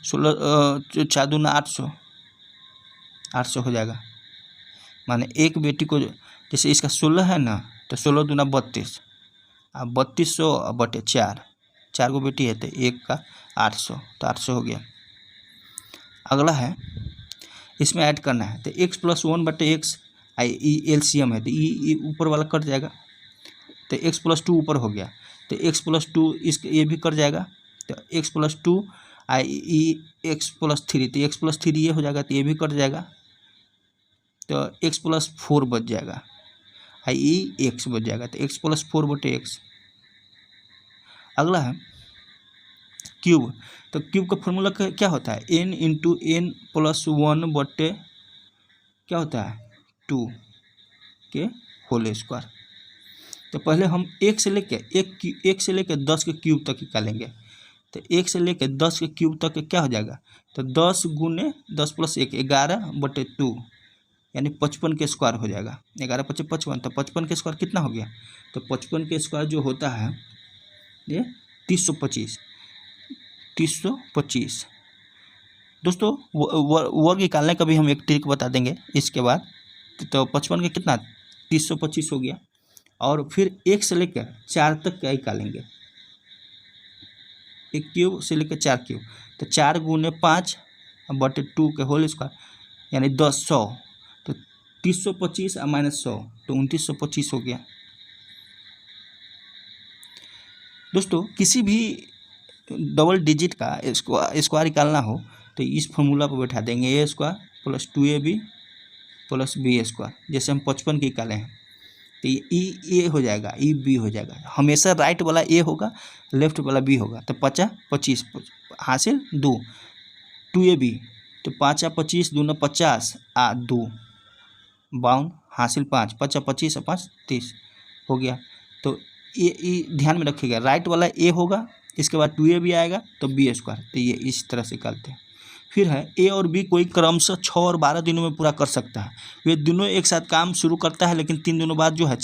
16 4 दूना 800 हो जाएगा। माने एक बेटी को, जैसे इसका 16 है ना, तो 16 दूना 32, अब 3200/4, 4 गो बेटी है तो 1 का 800, तो 800 हो गया। अगला है, इसमें ऐड करना है, तो x + 1/x एलसीएम है, तो ये ऊपर वाला कट जाएगा, तो x + 2 ऊपर हो गया, तो x + 2 इसके ये भी कट जाएगा, तो x + 2 x + 3, तो x + 3 ये हो जाएगा, तो ये भी कट जाएगा, तो x + 4 बच जाएगा, x बच जाएगा, तो x + 4/x। अगला है क्यूब, तो क्यूब का फॉर्मूला क्या होता है? n × n + 1 क्या होता है? 2 के होल स्क्वायर। तो पहले हम एक से लेके 10 के क्यूब तक निकालेंगे। तो 1 से लेके 10 के क्यूब तक क्या हो जाएगा, तो 10 गुने 10 + 1 11/2 यानी 55 के स्क्वायर हो जाएगा। 11 × 5 = 55, तो 55 के स्क्वायर कितना हो गया, तो 55 के स्क्वायर जो होता है ये 325। दोस्तों वर्ग निकालने का भी हम एक ट्रिक बता देंगे इसके बाद। तो 55 का कितना 325 हो गया। और फिर 1 से लेकर 4 तक क्या निकालेंगे, 1 क्यूब से लेकर 4 क्यूब, तो 4 गुने 5/2 के होल स्क्वायर यानी 100। तो 325 - 100 तो 2925 हो गया। दोस्तों किसी भी डबल डिजिट का स्क्वायर निकालना हो तो इस फॉर्मूला पर बैठा देंगे, a² + 2ab + b²। जैसे हम 55 की निकाले हैं तो ये ए हो जाएगा, ई बी हो जाएगा। हमेशा राइट वाला ए होगा, लेफ्ट वाला बी होगा। तो 5 × 25 हासिल 2 2ab, तो 5 × 25 2 × 50 2 52 हासिल 5 5 × 25 5 30 हो गया। तो ये ध्यान में रखिएगा, राइट वाला ए होगा, इसके बाद 2ab आएगा तो b²। तो ये इस तरह से निकालते हैं। फिर है ए और बी कोई क्रमशः 6 और 12 दिनों में पूरा कर सकता है। वे दोनों एक साथ काम शुरू करता है, लेकिन 3 दिनों बाद जो है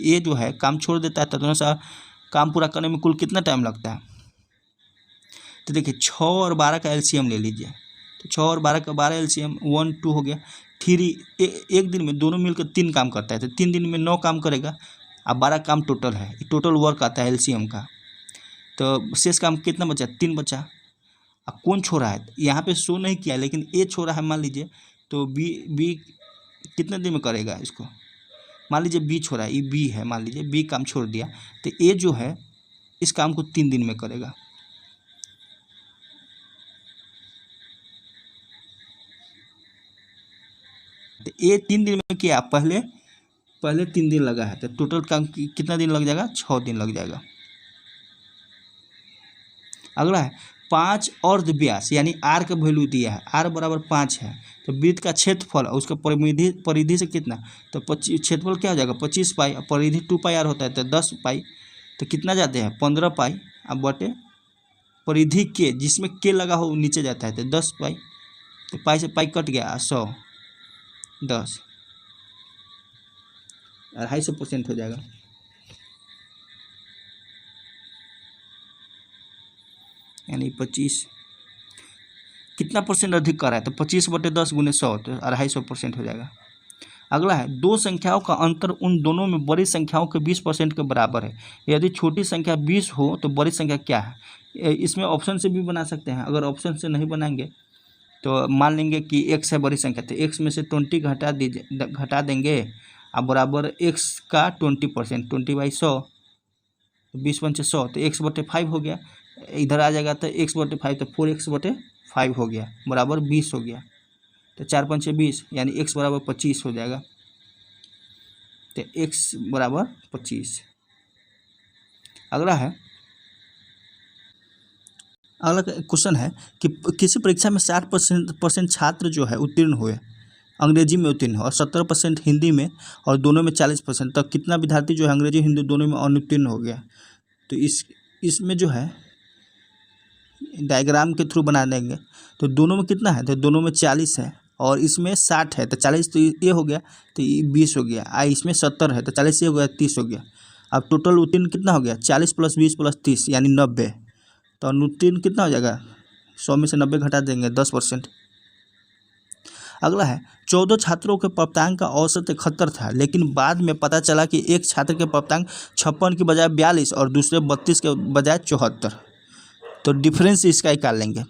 ए जो है काम छोड़ देता है। तो दोनों सा काम पूरा करने में कुल कितना टाइम लगता है, तो देखिए 6 और 12 का एलसीएम ले लीजिए। तो 6 और 12 का 12 एलसीएम 1 2 हो गया। फिर एक दिन में दोनों मिलकर 3 काम करता है, तो 3 दिन में 9 काम करेगा। अब 12 काम टोटल है, टोटल वर्क आता है एलसीएम का। तो शेष काम कितना बचा, 3 बचा। अब कौन छोड़ा है, यहाँ पे शो नहीं किया लेकिन ए छोड़ा है मान लीजिए। तो बी कितने दिन में करेगा इसको, मान लीजिए बी छोड़ा है, ये बी है, मान लीजिए बी काम छोड़ दिया, तो ए जो है इस काम को 3 दिन में करेगा। तो ए 3 दिन में किया, पहले 3 दिन लगा है, तो टोटल काम कितना दिन लग जाएगा, 6 दिन लग जाएगा। अगला है 5 अर्ध व्यास यानी आर का वैल्यू दिया है, आर बराबर 5 है। तो वृत्त का क्षेत्रफल और उसका परिधि से कितना, तो क्षेत्रफल क्या हो जाएगा 25 पाई, और परिधि 2 पाई आर होता है, तो 10 पाई। तो कितना जाते हैं 15 पाई, अब बटे परिधि के जिसमें के लगा हो नीचे जाता है, तो 10 पाई। तो पाई से पाई कट गया, 100 10 250% हो जाएगा। यानी 25 कितना परसेंट अधिक कर रहा है, तो 25/10 × 100 तो 250% हो जाएगा। अगला है दो संख्याओं का अंतर उन दोनों में बड़ी संख्याओं के 20% के बराबर है। यदि छोटी संख्या 20 हो तो बड़ी संख्या क्या है। इसमें ऑप्शन से भी बना सकते हैं। अगर ऑप्शन से नहीं बनाएंगे तो मान लेंगे कि x है बड़ी संख्या, तो x में से 20 घटा देंगे, अब बराबर x का 20%, 20/100 20 × 100 तो x/5 हो गया। इधर आ जाएगा तो x/5, तो 4x/5 हो गया, बराबर 20 हो गया। तो 4 × 5 = 20 यानी x बराबर 25 हो जाएगा। तो x बराबर 25। अगला क्वेश्चन है कि किसी परीक्षा में 60% छात्र जो है उत्तीर्ण हुए, अंग्रेजी में उत्तीर्ण हो, और 70% हिंदी में, और दोनों में 40%, तब कितना विद्यार्थी जो है अंग्रेजी हिंदी दोनों में अनुत्तीर्ण हो गया। तो इसमें जो है डायग्राम के थ्रू बना देंगे। तो दोनों में कितना है, तो दोनों में 40 है, और इसमें 60 है, तो 40 तो ये हो गया, तो ये 20 हो गया। इसमें 70 है, तो 40 ये हो गया, 30 हो गया। अब टोटल उत्तीर्ण कितना हो गया, 40 + 20 + 30 यानी 90। तो अनुत्तीर्ण कितना हो जाएगा, 100 में से 90 घटा देंगे, 10%। अगला है 14 छात्रों के प्राप्तांक का औसत 71 था, लेकिन बाद में पता चला कि एक छात्र के प्राप्तांक 56 की बजाय 42 और दूसरे 32 के बजाय 74। तो डिफरेंस इसका निकाल लेंगे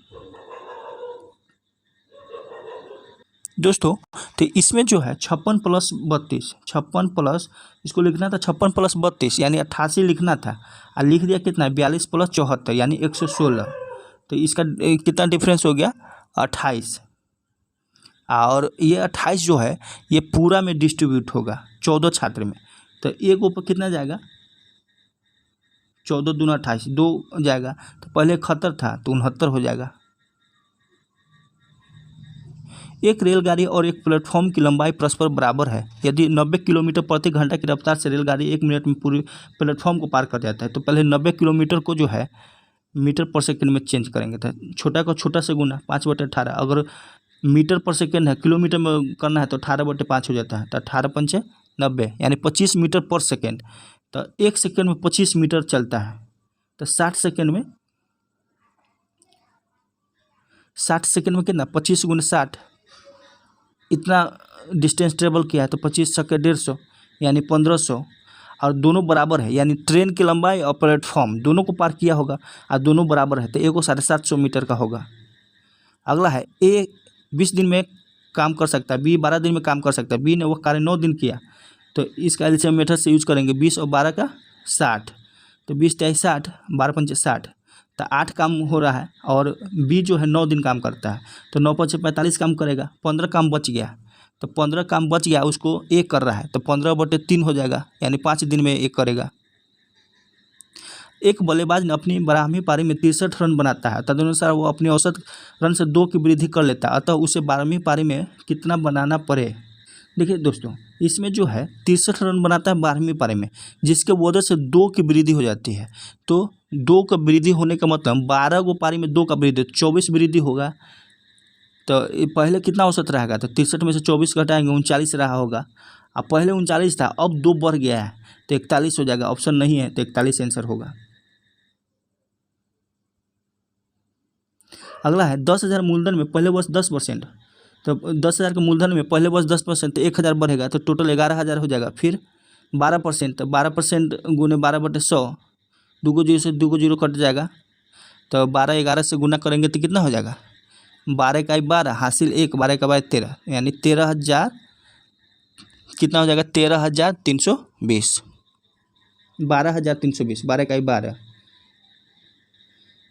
दोस्तों। तो इसमें जो है 56 + 32, 56 प्लस इसको लिखना था 56 + 32 यानी 88 लिखना था, और लिख दिया कितना 42 + 74 यानी 116। तो इसका कितना डिफरेंस हो गया 28। और ये 28 जो है ये पूरा में डिस्ट्रीब्यूट होगा 14 छात्र में। तो एक ऊपर कितना जाएगा 14 दूना 28, 2 जाएगा, तो पहले 71 था तो 69 हो जाएगा। एक रेलगाड़ी और एक प्लेटफॉर्म की लंबाई परस्पर बराबर है। यदि 90 किलोमीटर प्रति घंटा की रफ्तार से रेलगाड़ी 1 मिनट में पूरी प्लेटफॉर्म को पार कर जाता है, तो पहले 90 किलोमीटर को जो है मीटर पर सेकंड में चेंज करेंगे। तो छोटा को छोटा से गुना 5/18। अगर मीटर पर सेकंड है, किलोमीटर में करना है तो 18/5 हो जाता है। तो 18×5 = 90, यानी 25 मीटर पर सेकंड। तो 1 सेकंड में 25 मीटर चलता है। तो 60 सेकंड में कितना, 25 × 60, इतना डिस्टेंस ट्रेवल किया है। तो 25 × 150 यानी 1500। और दोनों बराबर है, यानी ट्रेन की लंबाई और प्लेटफॉर्म दोनों को पार किया होगा और दोनों बराबर है, तो ए को 750 मीटर का होगा। अगला है ए 20 दिन में काम कर सकता है, बी 12 दिन में काम कर सकता है। बी ने वह कार्य 9 दिन किया, तो इसका एलसीएम मेथड से यूज करेंगे। 20 और 12 का 60, तो 20 × 60, 12×5 = 60। तो 8 काम हो रहा है और बी जो है 9 दिन काम करता है, तो 9×5 = 45 काम करेगा। 15 काम बच गया, तो 15 काम बच गया, उसको एक कर रहा है, तो 15/3 हो जाएगा, यानी 5 दिन में एक करेगा। एक बल्लेबाज ने अपनी 12वीं पारी में 63 रन बनाता है, तदनुसार वो अपनी औसत रन से 2 की वृद्धि कर लेता है, अतः उसे 12वीं पारी में कितना बनाना पड़े। देखिए दोस्तों, इसमें जो है 63 रन बनाता है 12वीं पारी में, जिसके वजह से 2 की वृद्धि हो जाती है। तो 2 का वृद्धि होने का मतलब 12 को पारी में 2 का वृद्धि, 24 वृद्धि होगा। तो पहले कितना औसत रहेगा, तो 63 में से 24 घटाएंगे 39 रहा होगा। अब पहले 39 था, अब 2 बढ़ गया है, तो 41 हो जाएगा। ऑप्शन नहीं है, तो 41 आंसर होगा। अगला है 10,000 मूलधन में पहले वर्ष 10%, तो 10,000 के मूलधन में पहले वर्ष 10%, तो 1,000 बढ़ेगा, तो टोटल 11,000 हो जाएगा। फिर 12%, तो 12% गुने 12/100, 2 को 0 से 2 को 0 कट जाएगा, तो 12 11 से गुना करेंगे तो कितना हो जाएगा, 12 × 12 हासिल 1, 12 × 12 13, यानी 13,000 कितना हो जाएगा, 13,320, 12,320, 12 × 12,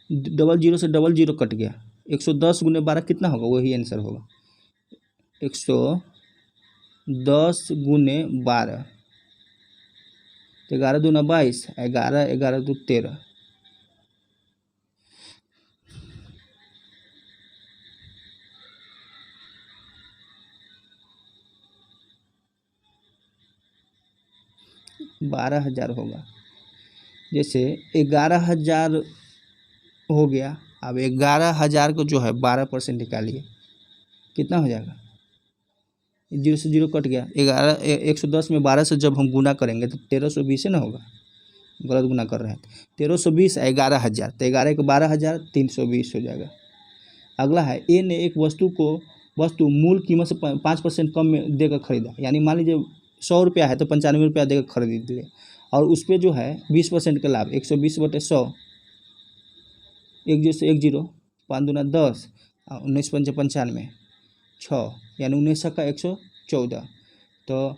00 से 00 कट गया, 110 × 12 कितना होगा, वही आंसर होगा। 110 × 12, तो 11 दूना 22, 11 11 दू 13, बारह हजार होगा। जैसे 11,000 हो गया, अब 11,000 को जो है 12% निकालिए, कितना हो जाएगा, 0 से 0 कट गया। 110 में 12 से जब हम गुना करेंगे तो 1320 ना होगा, गलत गुना कर रहे हैं। 1320 11,000, तो 11 × 12,000 320 हो जाएगा। अगला है ए ने एक वस्तु मूल कीमत से 5% कम में देकर खरीदा, यानी मान लीजिए 100 रुपया है तो 95 रुपया देकर खरीद लिए, और उस पर जो है 20% का लाभ, 120/100, 1 0 से 1 0, 5 दूना 10, 19 × 5 = 95, 6, यानी 19 का 114। तो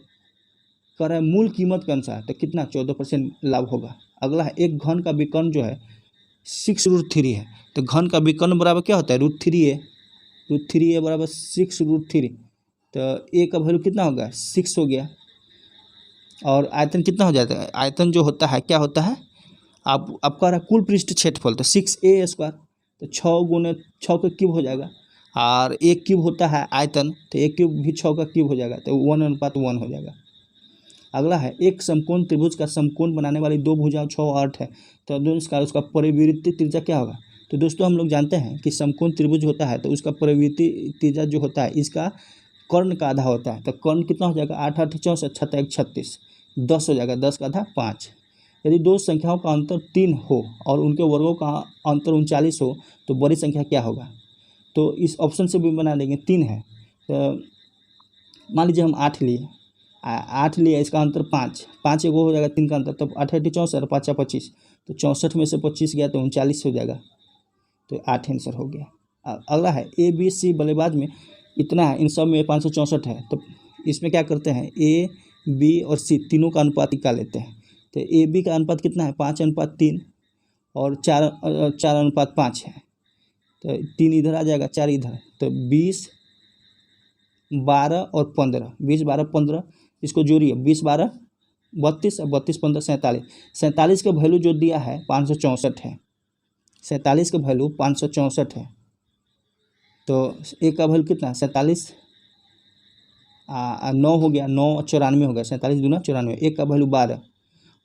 कर रहा है मूल कीमत के अनुसार, तो कितना 14% लाभ होगा। अगला है एक घन का विकर्ण जो है 6√3 है, तो घन का विकर्ण बराबर क्या होता है, √3a, √3a बराबर 6√3, तो ए का वैल्यू कितना होगा, 6 हो गया। और आयतन कितना हो जाता है, आयतन जो होता है क्या होता है, आप कह रहा है कुल पृष्ठ क्षेत्रफल, तो 6a², तो 6 × 6 का क्यूब हो जाएगा, और 1 क्यूब होता है आयतन, तो 1 क्यूब भी 6 का क्यूब हो जाएगा, तो 1:1 हो जाएगा। अगला है एक समकोण त्रिभुज का समकोण बनाने वाली 2 भुजाएं 6 और 8 है, तो दोस्तों उसका परिवृत्तीय त्रिज्या क्या होगा। तो दोस्तों हम लोग जानते हैं कि समकोण त्रिभुज होता है तो उसका परिवृत्तीय त्रिज्या जो होता है इसका कर्ण का आधा होता है, तो कर्ण कितना हो जाएगा, 8 8 64, 6 1 36, 10 हो जाएगा, 10 का आधा 5। यदि दो संख्याओं का अंतर 3 हो और उनके वर्गों का अंतर 39 हो तो बड़ी संख्या क्या होगा। तो इस ऑप्शन से भी बना देंगे, 3 है, तो मान लीजिए हम 8 लिए, 8 लिए, इसका अंतर 5, 5 एगो हो जाएगा, 3 का अंतर, तो 8 8 64, 5 25, तो 64 में से 25 गया तो 39 हो जाएगा, तो 8 आंसर हो गया। अगला है ए बी सी बल्लेबाज में इतना है, इन सब में 564 है, तो इसमें क्या करते हैं, ए बी और सी तीनों का अनुपात निकाल लेते हैं। तो ए बी का अनुपात कितना है, 5:3 और 4:5 है, तो 3 इधर आ जाएगा, 4 इधर, तो 20 12 और 15, 20 12 15, इसको जोड़िए, 20 12 32 और 32 15 47, 47 का वैल्यू जो दिया है 564 है, 47 का वैल्यू 564 है। तो ए का वैल्यू कितना 47, 9 हो गया, 9 94 हो गया, 47 दूना 94, ए का वैल्यू 12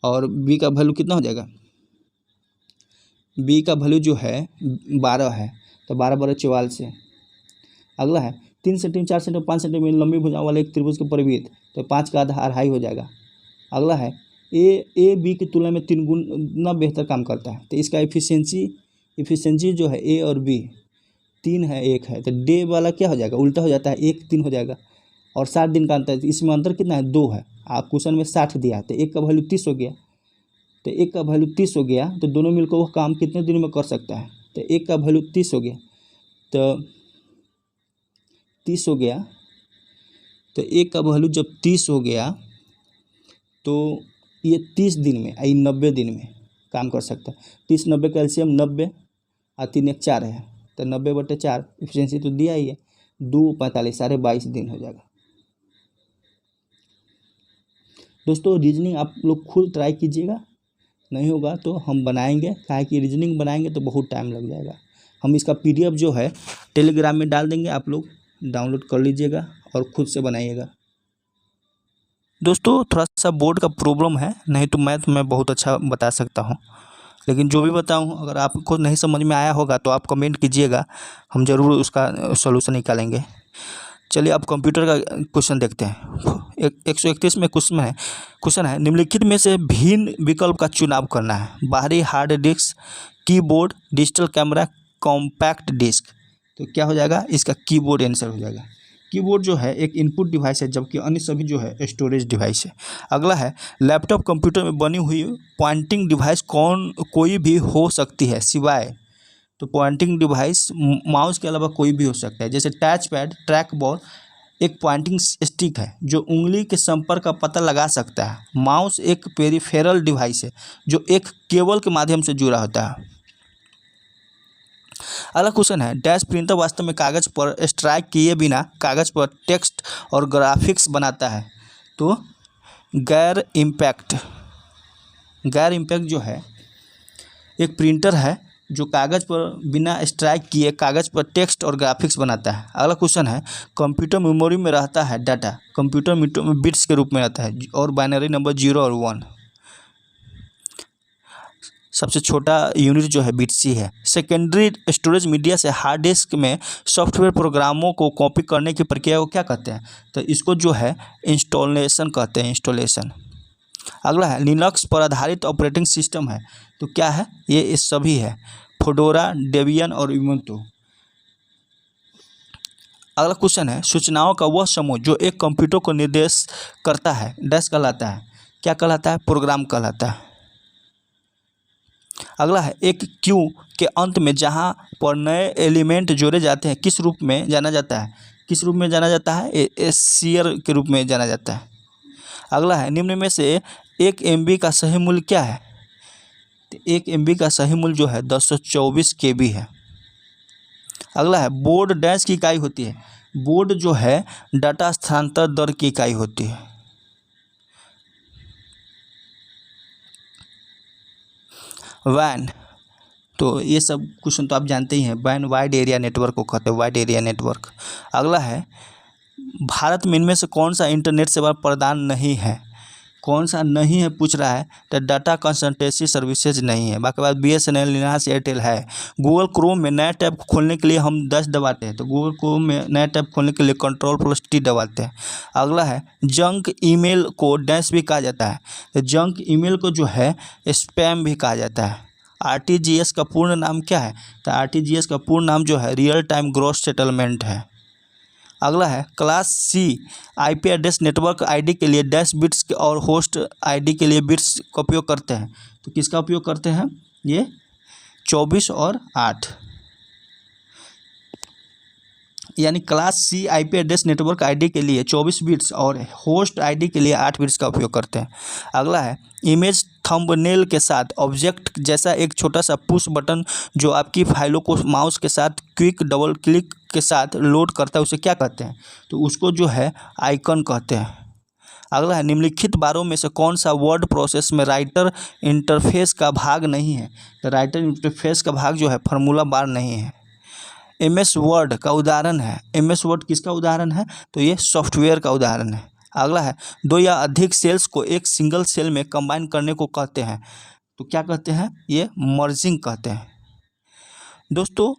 और बी का वैल्यू कितना हो जाएगा, बी का वैल्यू जो है 12 है, तो 12 12 44। अगला है 3 सेंटीमीटर 4 सेंटीमीटर 5 सेंटीमीटर लंबी भुजाओं वाले एक त्रिभुज के परिवृत्त, तो 5 का आधा अढ़ाई हो जाएगा। अगला है ए बी की तुलना में 3 गुना बेहतर काम करता है, तो इसका इफिशिएंसी जो है ए और बी 3 है 1 है, तो डे वाला क्या हो जाएगा, उल्टा हो जाता है, 1 3 हो जाएगा और 60 दिन का अंतर है, तो इसमें अंतर कितना है 2 है। आप क्वेश्चन में 60 दिया है, तो एक का वैल्यू 30 हो गया, तो एक का वैल्यू 30 हो गया, तो दोनों मिलकर वो काम कितने दिनों में कर सकता है, तो एक का वैल्यू 30 हो गया, तो 30 हो गया, तो एक का वैल्यू जब 30 हो गया तो ये 30 दिन में, ये 90 दिन में काम कर सकता है। 30 90 कैल्शियम 90 और 3 1 4 है, तो 90/4 इफिशियंसी तो दिया ही है, 2 45 साढ़े 22 दिन हो जाएगा। दोस्तों रीजनिंग आप लोग खुद ट्राई कीजिएगा, नहीं होगा तो हम बनाएंगे, काहे कि रीजनिंग बनाएंगे तो बहुत टाइम लग जाएगा। हम इसका PDF जो है टेलीग्राम में डाल देंगे, आप लोग डाउनलोड कर लीजिएगा और खुद से बनाइएगा। दोस्तों थोड़ा सा बोर्ड का प्रॉब्लम है, नहीं तो मैथ मैं बहुत अच्छा बता सकता हूँ, लेकिन जो भी बताऊँ अगर आपको नहीं समझ में आया होगा तो आप कमेंट कीजिएगा, हम ज़रूर उसका सॉल्यूशन निकालेंगे। चलिए अब कंप्यूटर का क्वेश्चन देखते हैं। 131 में क्वेश्चन है निम्नलिखित में से भिन्न विकल्प का चुनाव करना है, बाहरी hard disk, keyboard, digital camera, compact disc. तो क्या हो जाएगा, इसका कीबोर्ड आंसर हो जाएगा। कीबोर्ड जो है एक इनपुट डिवाइस है, जबकि अन्य सभी जो है स्टोरेज डिवाइस है। अगला है लैपटॉप कंप्यूटर में बनी हुई पॉइंटिंग डिवाइस कोई भी हो सकती है सिवाय, तो पॉइंटिंग डिवाइस माउस के अलावा कोई भी हो सकता है, जैसे टच पैड, ट्रैक बॉल एक पॉइंटिंग स्टिक है जो उंगली के संपर्क का पता लगा सकता है। माउस एक पेरिफेरल डिवाइस है जो एक केबल के माध्यम से जुड़ा होता है। अगला क्वेश्चन है डैश प्रिंटर वास्तव में कागज पर स्ट्राइक किए बिना कागज पर टेक्स्ट और ग्राफिक्स बनाता है, तो गैर इम्पैक्ट जो है एक प्रिंटर है जो कागज़ पर बिना स्ट्राइक किए कागज़ पर टेक्स्ट और ग्राफिक्स बनाता है। अगला क्वेश्चन है कंप्यूटर मेमोरी में रहता है डाटा, कंप्यूटर में बिट्स के रूप में रहता है और बाइनरी नंबर 0 और 1। सबसे छोटा यूनिट जो है बिट्स ही है। सेकेंडरी स्टोरेज मीडिया से हार्ड डिस्क में सॉफ्टवेयर प्रोग्रामों को कॉपी करने की प्रक्रिया को क्या कहते हैं, तो इसको जो है इंस्टॉलेशन कहते हैं, इंस्टॉलेशन। अगला है लिनक्स पर आधारित ऑपरेटिंग सिस्टम है, तो क्या है, ये सभी है, फेडोरा, डेबियन और उबुंटू। अगला क्वेश्चन है सूचनाओं का वह समूह जो एक कंप्यूटर को निर्देश करता है डैश कहलाता है, क्या कहलाता है, प्रोग्राम कहलाता है। अगला है एक क्यू के अंत में जहां पर नए एलिमेंट जोड़े जाते हैं किस रूप में जाना जाता है, एसियर के रूप में जाना जाता है। अगला है निम्न में से 1 MB का सही मूल्य क्या है, तो 1 MB का सही मूल्य जो है 1024 KB है। अगला है बोर्ड डैश की इकाई होती है, बोर्ड जो है डाटा स्थानांतर दर की इकाई होती है। वैन, तो ये सब क्वेश्चन तो आप जानते ही हैं, वैन वाइड एरिया नेटवर्क को कहते हैं, वाइड एरिया नेटवर्क। अगला है भारत में इनमें से कौन सा इंटरनेट सेवा प्रदान नहीं है, कौन सा नहीं है पूछ रहा है, तो डाटा कंसल्टेंसी सर्विसेज नहीं है। बाकी बात BSNL, रिलायंस, एयरटेल है। गूगल क्रोम में नया टैब खोलने के लिए हम 10 दबाते हैं, तो गूगल क्रोम में नया टैब खोलने के लिए Ctrl+T दबाते हैं। अगला है जंक ईमेल को डैश भी कहा जाता है, तो जंक ईमेल को जो है स्पैम भी कहा जाता है। RTGS का पूर्ण नाम क्या है, तो RTGS का पूर्ण नाम जो है रियल टाइम ग्रॉस सेटलमेंट है। अगला है class C IP address network ID के लिए डैश बिट्स और होस्ट ID के लिए बिट्स का उपयोग करते हैं, तो किसका उपयोग करते हैं, ये 24 और 8, यानी class C IP address network ID के लिए 24 बिट्स और होस्ट ID के लिए 8 बिट्स का उपयोग करते हैं। अगला है इमेज थंबनेल के साथ ऑब्जेक्ट जैसा एक छोटा सा पुश बटन जो आपकी फाइलों को माउस के साथ क्विक डबल क्लिक के साथ लोड करता है, उसे क्या कहते हैं, तो उसको जो है आइकन कहते हैं। अगला है निम्नलिखित बारों में से कौन सा वर्ड प्रोसेस में राइटर इंटरफेस का भाग नहीं है, तो राइटर इंटरफेस का भाग जो है फार्मूला बार नहीं है। MS वर्ड का उदाहरण है। MS वर्ड किसका उदाहरण है? तो ये सॉफ्टवेयर का उदाहरण है। अगला है, दो या अधिक सेल्स को एक सिंगल सेल में कंबाइन करने को कहते हैं। तो क्या कहते हैं? ये मर्जिंग कहते हैं। दोस्तों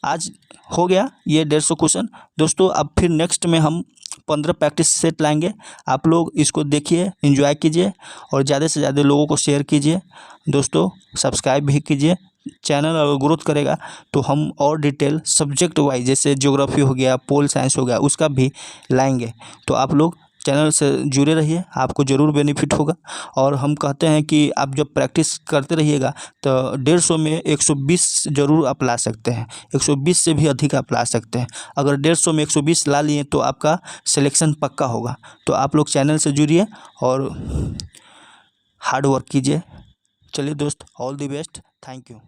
आज हो गया ये 150 क्वेश्चन। दोस्तों अब फिर नेक्स्ट में हम 15 प्रैक्टिस सेट लाएंगे। आप लोग इसको देखिए, एंजॉय कीजिए और ज़्यादा से ज़्यादा लोगों को शेयर कीजिए। दोस्तों सब्सक्राइब भी कीजिए। चैनल अगर ग्रोथ करेगा तो हम और डिटेल सब्जेक्ट वाइज, जैसे ज्योग्राफी हो गया, पोल साइंस हो गया, उसका भी लाएंगे। तो आप लोग चैनल से जुड़े रहिए, आपको ज़रूर बेनिफिट होगा। और हम कहते हैं कि आप जब प्रैक्टिस करते रहिएगा तो 150 में 120 ज़रूर आप ला सकते हैं, 120 से भी अधिक आप ला सकते हैं। अगर 150 में 120 ला लिए तो आपका सिलेक्शन पक्का होगा। तो आप लोग चैनल से जुड़िए और हार्ड वर्क कीजिए। चलिए दोस्त, all the best, thank you.